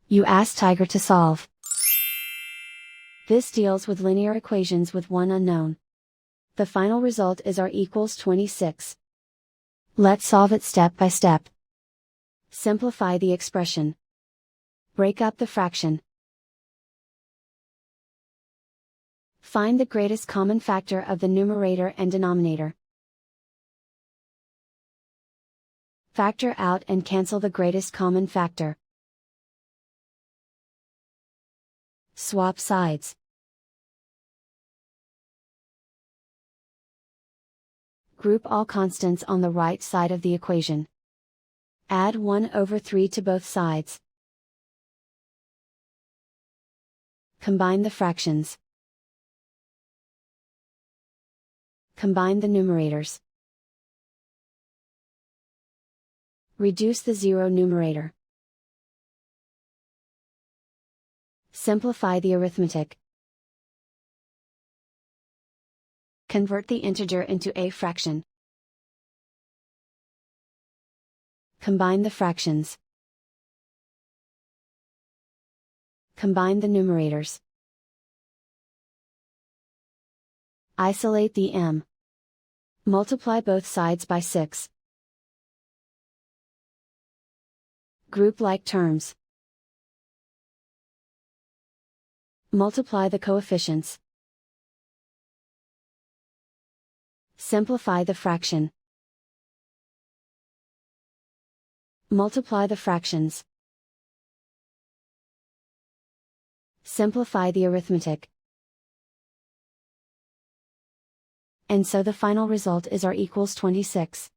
You ask Tiger to solve. This deals with linear equations with one unknown. The final result is r equals 26. Let's solve it step by step. Simplify the expression. Break up the fraction. Find the greatest common factor of the numerator and denominator. Factor out and cancel the greatest common factor. Swap sides. Group all constants on the right side of the equation. Add 1/3 to both sides. Combine the fractions. Combine the numerators. Reduce the zero numerator. Simplify the arithmetic. Convert the integer into a fraction. Combine the fractions. Combine the numerators. Isolate the m. Multiply both sides by 6. Group like terms. Multiply the coefficients. Simplify the fraction. Multiply the fractions. Simplify the arithmetic. And so the final result is r equals 26.